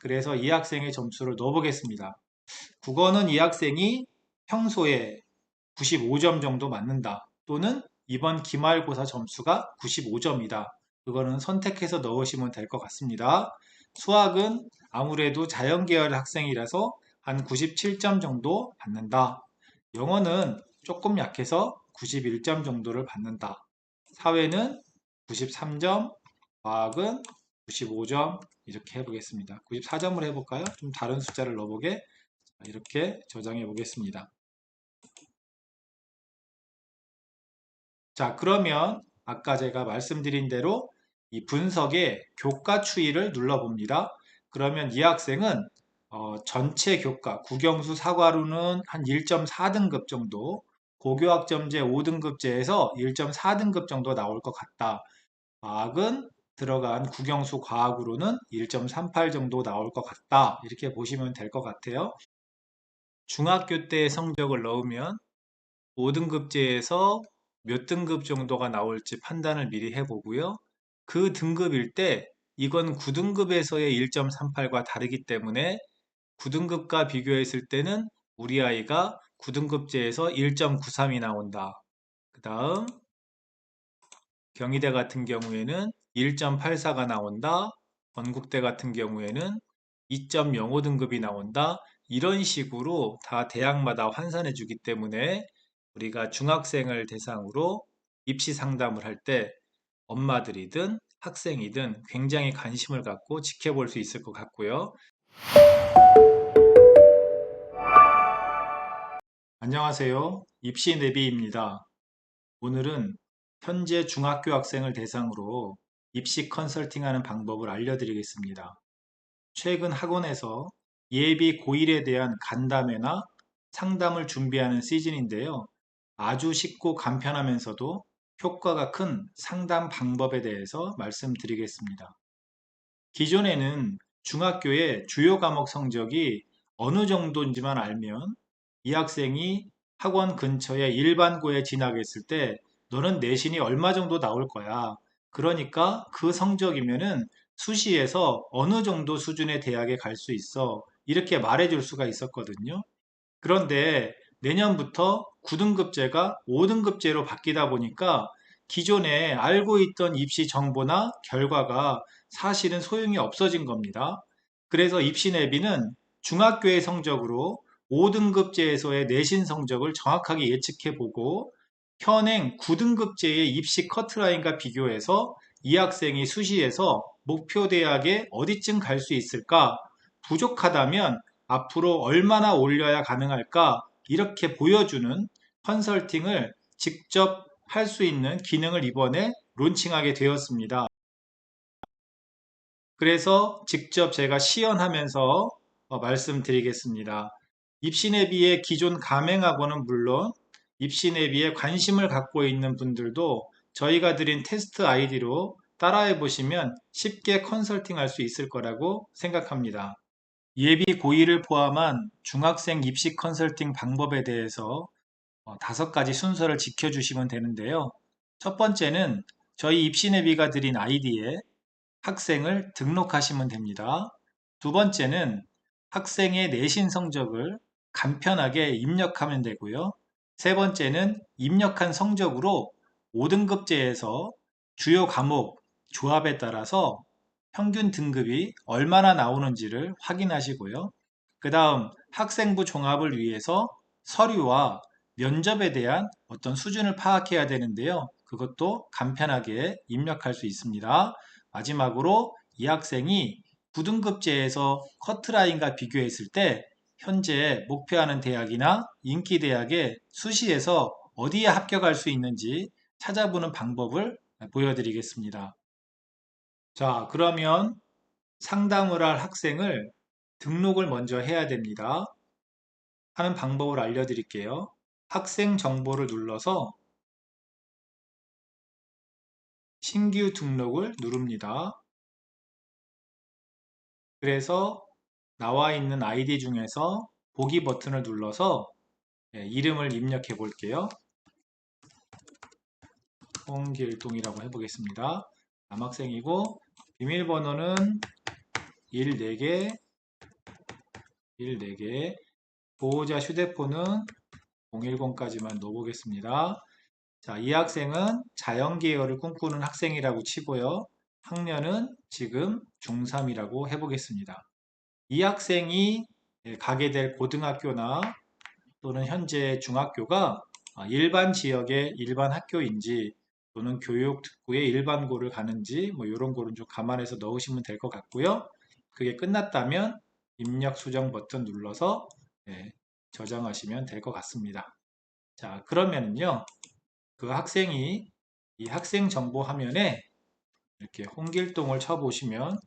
그래서 이 학생의 점수를 넣어보겠습니다. 국어는 이 학생이 평소에 95점 정도 맞는다. 또는 이번 기말고사 점수가 95점이다. 그거는 선택해서 넣으시면 될 것 같습니다. 수학은 아무래도 자연계열 학생이라서 한 97점 정도 받는다. 영어는 조금 약해서 91점 정도를 받는다. 사회는 93점, 과학은 95점 이렇게 해보겠습니다. 94점을 해볼까요? 좀 다른 숫자를 넣어보게 이렇게 저장해 보겠습니다. 자, 그러면 아까 제가 말씀드린 대로 이 분석에 교과 추이를 눌러봅니다. 그러면 이 학생은 전체 교과, 국영수 사과로는 한 1.4등급 정도, 고교학점제 5등급제에서 1.4등급 정도 나올 것 같다. 과학은 들어간 국영수 과학으로는 1.38 정도 나올 것 같다. 이렇게 보시면 될 것 같아요. 중학교 때 성적을 넣으면 5등급제에서 몇 등급 정도가 나올지 판단을 미리 해보고요. 그 등급일 때 이건 9등급에서의 1.38과 다르기 때문에 9등급과 비교했을 때는 우리 아이가 9등급제에서 1.93이 나온다. 그 다음 경희대 같은 경우에는 1.84가 나온다. 건국대 같은 경우에는 2.05등급이 나온다. 이런 식으로 다 대학마다 환산해 주기 때문에 우리가 중학생을 대상으로 입시 상담을 할 때 엄마들이든 학생이든 굉장히 관심을 갖고 지켜볼 수 있을 것 같고요. 안녕하세요. 입시 내비입니다. 오늘은 현재 중학교 학생을 대상으로 입시 컨설팅하는 방법을 알려드리겠습니다. 최근 학원에서 예비 고1에 대한 간담회나 상담을 준비하는 시즌인데요. 아주 쉽고 간편하면서도 효과가 큰 상담 방법에 대해서 말씀드리겠습니다. 기존에는 중학교의 주요 과목 성적이 어느 정도인지만 알면 이 학생이 학원 근처에 일반고에 진학했을 때 너는 내신이 얼마 정도 나올 거야. 그러니까 그 성적이면은 수시에서 어느 정도 수준의 대학에 갈 수 있어. 이렇게 말해줄 수가 있었거든요. 그런데 내년부터 9등급제가 5등급제로 바뀌다 보니까 기존에 알고 있던 입시 정보나 결과가 사실은 소용이 없어진 겁니다. 그래서 입시 내비는 중학교의 성적으로 5등급제에서의 내신 성적을 정확하게 예측해보고 현행 9등급제의 입시 커트라인과 비교해서 이 학생이 수시에서 목표 대학에 어디쯤 갈 수 있을까? 부족하다면 앞으로 얼마나 올려야 가능할까? 이렇게 보여주는 컨설팅을 직접 할 수 있는 기능을 이번에 론칭하게 되었습니다. 그래서 직접 제가 시연하면서 말씀드리겠습니다. 입시내비의 기존 가맹하고는 물론 입시내비에 관심을 갖고 있는 분들도 저희가 드린 테스트 아이디로 따라해 보시면 쉽게 컨설팅 할 수 있을 거라고 생각합니다. 예비 고1을 포함한 중학생 입시 컨설팅 방법에 대해서 5가지 순서를 지켜주시면 되는데요. 첫 번째는 저희 입시내비가 드린 아이디에 학생을 등록하시면 됩니다. 두 번째는 학생의 내신 성적을 간편하게 입력하면 되고요. 세 번째는 입력한 성적으로 5등급제에서 주요 과목 조합에 따라서 평균 등급이 얼마나 나오는지를 확인하시고요. 그 다음 학생부 종합을 위해서 서류와 면접에 대한 어떤 수준을 파악해야 되는데요. 그것도 간편하게 입력할 수 있습니다. 마지막으로 이 학생이 9등급제에서 커트라인과 비교했을 때 현재 목표하는 대학이나 인기 대학에 수시에서 어디에 합격할 수 있는지 찾아보는 방법을 보여드리겠습니다. 자, 그러면 상담을 할 학생을 등록을 먼저 해야 됩니다. 하는 방법을 알려드릴게요. 학생 정보를 눌러서 신규 등록을 누릅니다. 그래서 나와 있는 아이디 중에서 보기 버튼을 눌러서 이름을 입력해 볼게요. 홍길동이라고 해보겠습니다. 남학생이고 비밀번호는 1, 4개, 1, 4개. 보호자 휴대폰은 010까지만 넣어보겠습니다. 자, 이 학생은 자연계열을 꿈꾸는 학생이라고 치고요. 학년은 지금 중3이라고 해보겠습니다. 이 학생이 가게 될 고등학교나 또는 현재 중학교가 일반 지역의 일반 학교인지 또는 교육특구의 일반고를 가는지 뭐 이런 거는 좀 감안해서 넣으시면 될 것 같고요. 그게 끝났다면 입력 수정 버튼 눌러서 저장하시면 될 것 같습니다. 자, 그러면은요. 그 학생이 이 학생 정보 화면에 이렇게 홍길동을 쳐보시면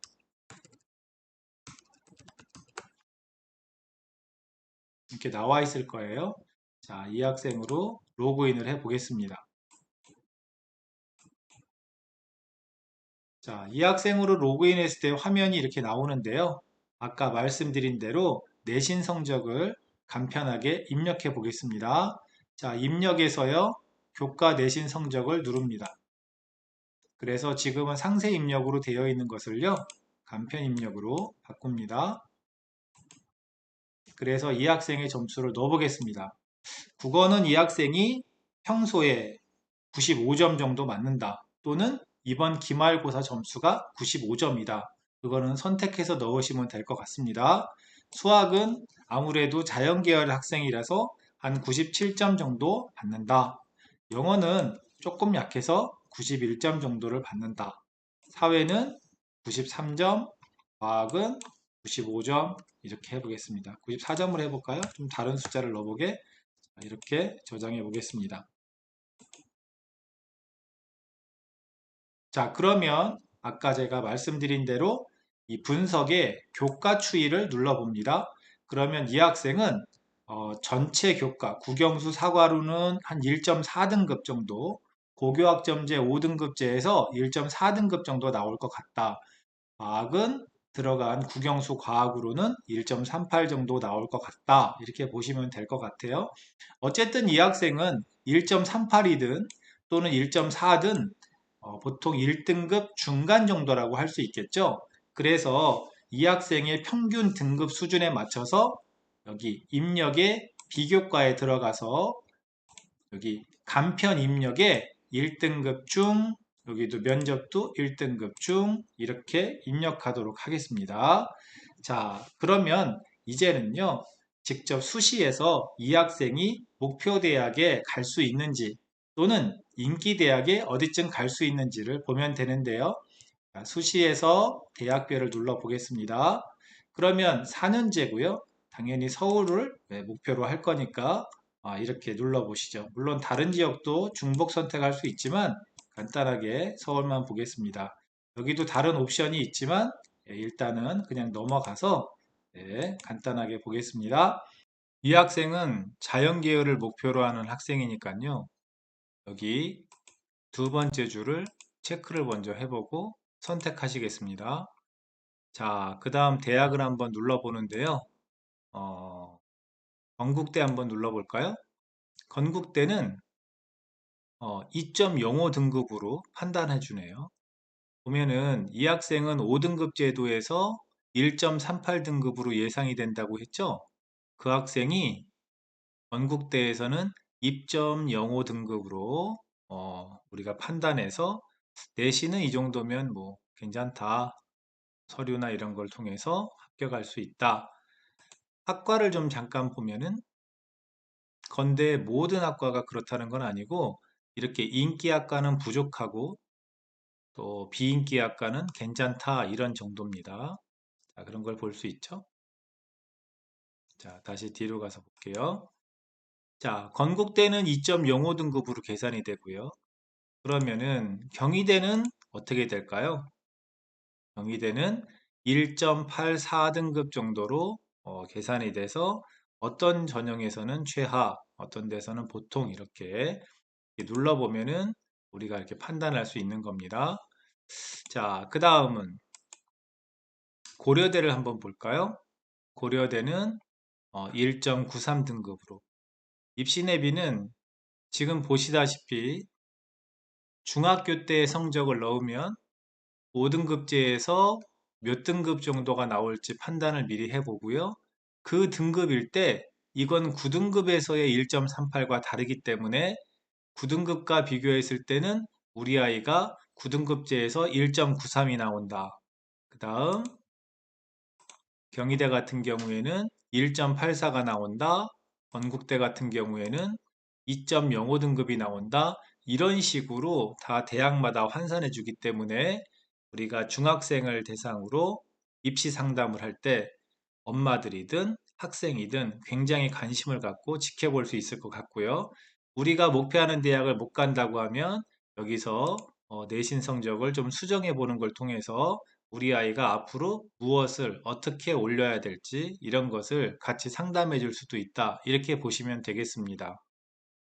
이렇게 나와 있을 거예요. 자, 이 학생으로 로그인을 해 보겠습니다. 자, 이 학생으로 로그인했을 때 화면이 이렇게 나오는데요. 아까 말씀드린 대로 내신 성적을 간편하게 입력해 보겠습니다. 자, 입력에서요. 교과 내신 성적을 누릅니다. 그래서 지금은 상세 입력으로 되어 있는 것을요. 간편 입력으로 바꿉니다. 그래서 이 학생의 점수를 넣어보겠습니다. 국어는 이 학생이 평소에 95점 정도 맞는다. 또는 이번 기말고사 점수가 95점이다. 그거는 선택해서 넣으시면 될 것 같습니다. 수학은 아무래도 자연계열 학생이라서 한 97점 정도 받는다. 영어는 조금 약해서 91점 정도를 받는다. 사회는 93점, 과학은 95점 이렇게 해보겠습니다. 94점을 해볼까요? 좀 다른 숫자를 넣어보게 이렇게 저장해 보겠습니다. 자, 그러면 아까 제가 말씀드린 대로 이 분석에 교과 추이를 눌러봅니다. 그러면 이 학생은 전체 교과, 국영수 사과로는 한 1.4등급 정도, 고교학점제 5등급제에서 1.4등급 정도 나올 것 같다. 과학은 들어간 국영수 과학으로는 1.38 정도 나올 것 같다. 이렇게 보시면 될 것 같아요. 어쨌든 이 학생은 1.38이든 또는 1.4든 보통 1등급 중간 정도라고 할 수 있겠죠. 그래서 이 학생의 평균 등급 수준에 맞춰서 여기 입력에 비교과에 들어가서 여기 간편 입력에 1등급 중, 여기도 면접도 1등급 중 이렇게 입력하도록 하겠습니다. 자, 그러면 이제는요. 직접 수시에서 이 학생이 목표 대학에 갈 수 있는지 또는 인기 대학에 어디쯤 갈 수 있는지를 보면 되는데요. 자, 수시에서 대학별을 눌러 보겠습니다. 그러면 4년제고요. 당연히 서울을 목표로 할 거니까 이렇게 눌러보시죠. 물론 다른 지역도 중복 선택할 수 있지만 간단하게 서울만 보겠습니다. 여기도 다른 옵션이 있지만 일단은 그냥 넘어가서 간단하게 보겠습니다. 이 학생은 자연계열을 목표로 하는 학생이니까요. 여기 두 번째 줄을 체크를 먼저 해보고 선택하시겠습니다. 자, 그 다음 대학을 한번 눌러보는데요. 건국대 한번 눌러볼까요? 건국대는 2.05 등급으로 판단해 주네요. 보면은 이 학생은 5등급 제도에서 1.38 등급으로 예상이 된다고 했죠? 그 학생이 건국대에서는 2.05 등급으로 우리가 판단해서 내신은 이 정도면 뭐 괜찮다. 서류나 이런 걸 통해서 합격할 수 있다. 학과를 좀 잠깐 보면은 건대 모든 학과가 그렇다는 건 아니고 이렇게 인기 학과는 부족하고 또 비인기 학과는 괜찮다 이런 정도입니다. 자, 그런 걸 볼 수 있죠. 자, 다시 뒤로 가서 볼게요. 자, 건국대는 2.05 등급으로 계산이 되고요. 그러면은 경희대는 어떻게 될까요? 경희대는 1.84 등급 정도로 계산이 돼서 어떤 전형에서는 최하, 어떤 데서는 보통 이렇게 눌러보면은 우리가 이렇게 판단할 수 있는 겁니다. 자, 그 다음은 고려대를 한번 볼까요? 고려대는 1.93 등급으로 입시내비는 지금 보시다시피 중학교 때 성적을 넣으면 5등급제에서 몇 등급 정도가 나올지 판단을 미리 해보고요. 그 등급일 때 이건 9등급에서의 1.38과 다르기 때문에 9등급과 비교했을 때는 우리 아이가 9등급제에서 1.93이 나온다. 그 다음 경희대 같은 경우에는 1.84가 나온다. 건국대 같은 경우에는 2.05등급이 나온다. 이런 식으로 다 대학마다 환산해 주기 때문에 우리가 중학생을 대상으로 입시 상담을 할 때 엄마들이든 학생이든 굉장히 관심을 갖고 지켜볼 수 있을 것 같고요. 우리가 목표하는 대학을 못 간다고 하면 여기서 내신 성적을 좀 수정해 보는 걸 통해서 우리 아이가 앞으로 무엇을 어떻게 올려야 될지 이런 것을 같이 상담해 줄 수도 있다. 이렇게 보시면 되겠습니다.